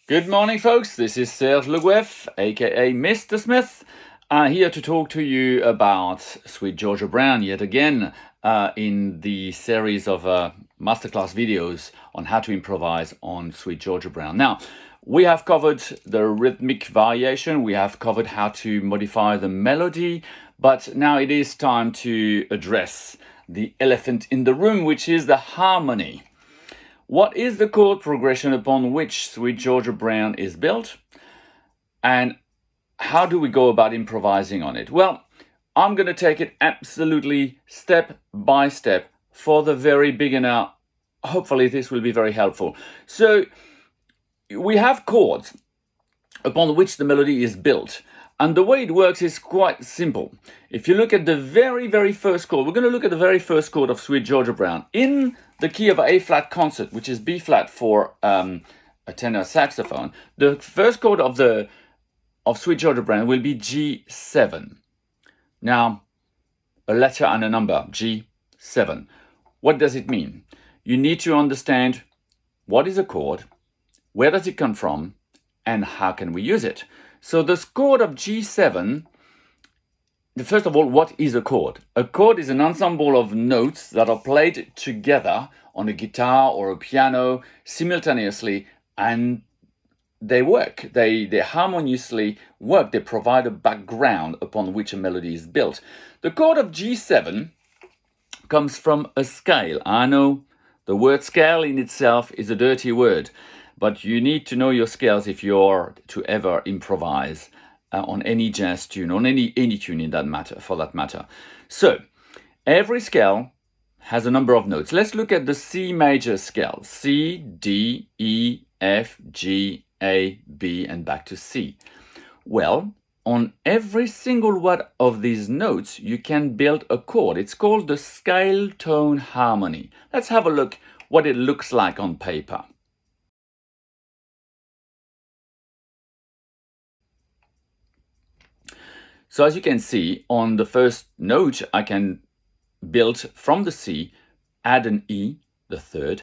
Good morning, folks. This is Serge aka Mr. Smith, here to talk to you about Sweet Georgia Brown yet again in the series of masterclass videos on how to improvise on Sweet Georgia Brown. Now, we have covered the rhythmic variation, we have covered how to modify the melody, but now it is time to address the elephant in the room, which is the harmony. What is the chord progression upon which Sweet Georgia Brown is built? And how do we go about improvising on it? Well, I'm going to take it absolutely step by step for the very beginner. Hopefully this will be very helpful. So we have chords upon which the melody is built. And the way it works is quite simple. If you look at the very first chord, we're going to look at the very first chord of Sweet Georgia Brown. In the key of A flat concert, which is B flat for a tenor saxophone, the first chord of Sweet Georgia Brown will be G7. Now, a letter and a number, G7. What does it mean? You need to understand what is a chord, where does it come from, and how can we use it? So this chord of G7, first of all, what is a chord? A chord is an ensemble of notes that are played together on a guitar or a piano simultaneously, and they work. They harmoniously work. They provide a background upon which a melody is built. The chord of G7 comes from a scale. I know the word scale in itself is a dirty word, but you need to know your scales if you're to ever improvise on any jazz tune, on any tune in that matter, for that matter. So every scale has a number of notes. Let's look at the C major scale: C, D, E, F, G, A, B, and back to C. Well, on every single one of these notes, you can build a chord. It's called the scale tone harmony. Let's have a look what it looks like on paper. So as you can see, on the first note, I can build from the C, add an E, the third,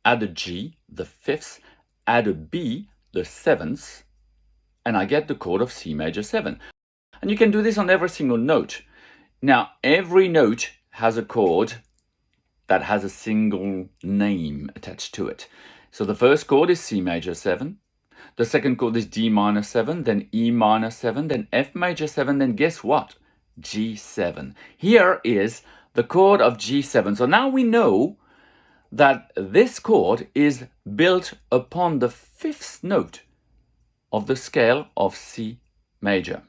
add a G, the fifth, add a B, the seventh, and I get the chord of C major 7. And you can do this on every single note. Now, every note has a chord that has a single name attached to it. So the first chord is C major 7. The second chord is D minor 7, then E minor 7, then F major 7, then guess what? G7. Here is the chord of G7. So now we know that this chord is built upon the fifth note of the scale of C major.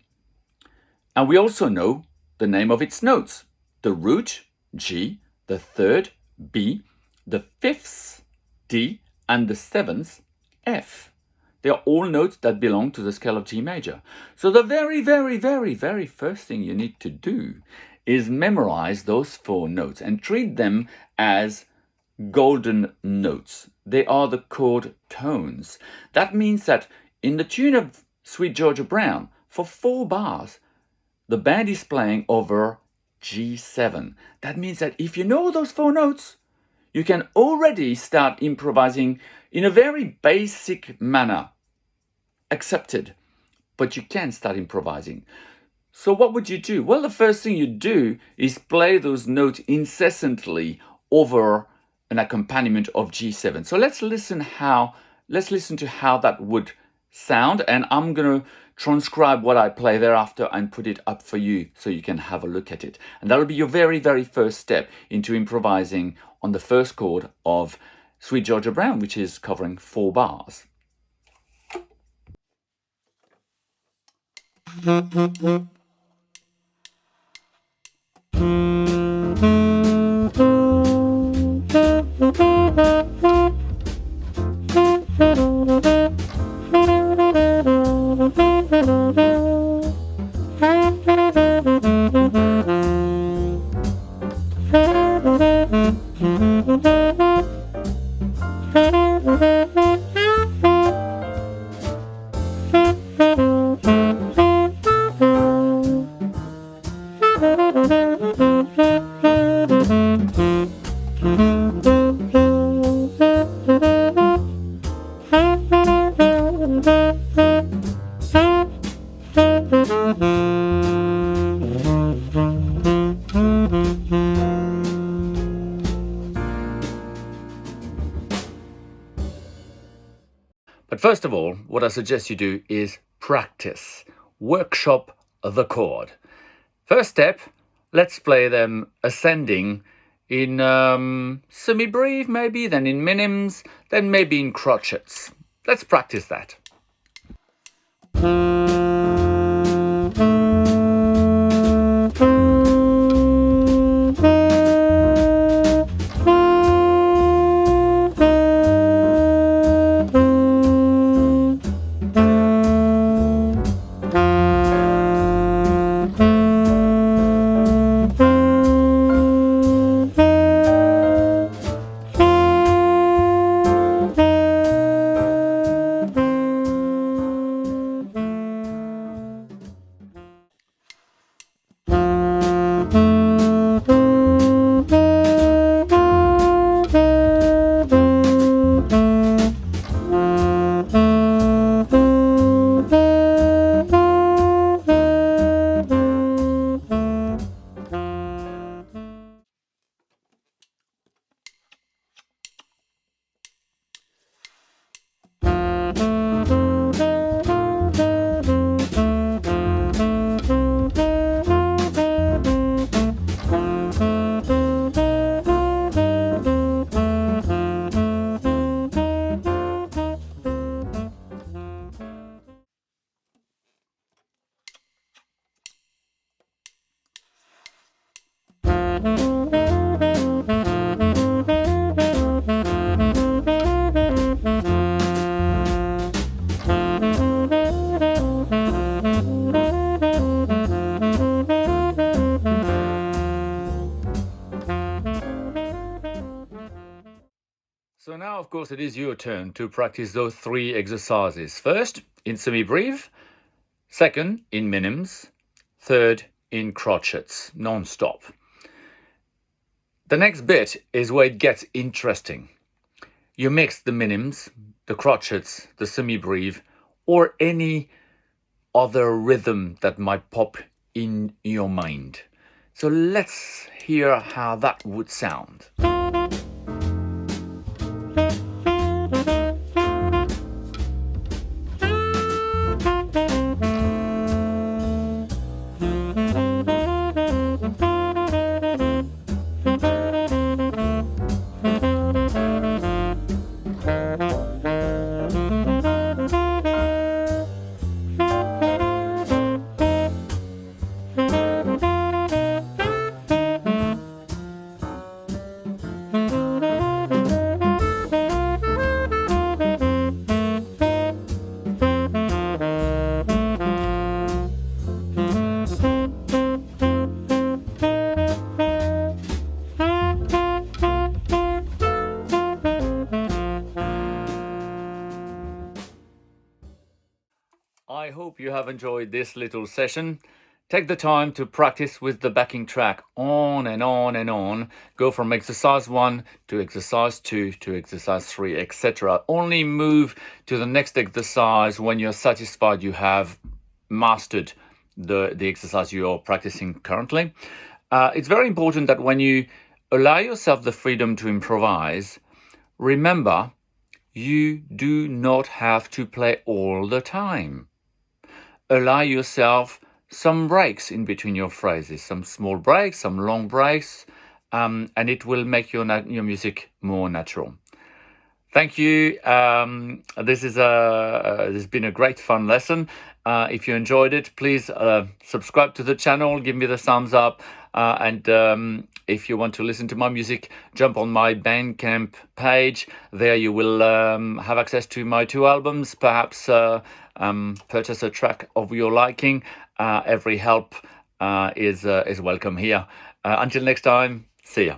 And we also know the name of its notes: the root, G, the third, B, the fifth, D, and the seventh, F. They are all notes that belong to the scale of G major. So the very first thing you need to do is memorize those 4 notes and treat them as golden notes. They are the chord tones. That means that in the tune of Sweet Georgia Brown, for 4 bars, the band is playing over G7. That means that if you know those 4 notes, you can already start improvising in a very basic manner. Accepted, but you can start improvising. So what would you do? Well, the first thing you do is play those notes incessantly over an accompaniment of G7. So let's listen to how that would sound, and I'm going to transcribe what I play thereafter and put it up for you so you can have a look at it. And that'll be your very first step into improvising on the first chord of Sweet Georgia Brown, which is covering 4 bars. But first of all, what I suggest you do is practice, workshop the chord. First step, let's play them ascending in semi-breve maybe, then in minims, then maybe in crotchets. Let's practice that. So now, of course, it is your turn to practice those three exercises. First, in semi-breve. Second, in minims. Third, in crotchets, non-stop. The next bit is where it gets interesting. You mix the minims, the crotchets, the semi-breve, or any other rhythm that might pop in your mind. So let's hear how that would sound. I hope you have enjoyed this little session. Take the time to practice with the backing track on and on and on. Go from exercise 1 to exercise 2 to exercise 3, etc. Only move to the next exercise when you're satisfied you have mastered the exercise you're practicing currently. It's very important that when you allow yourself the freedom to improvise, remember, you do not have to play all the time. Allow yourself some breaks in between your phrases, some small breaks, some long breaks, and it will make your music more natural. Thank you. This has been a great fun lesson. If you enjoyed it, please subscribe to the channel, give me the thumbs up, and if you want to listen to my music, jump on my Bandcamp page. There you will have access to my 2 albums, perhaps purchase a track of your liking. Every help is welcome here. Until next time, see ya.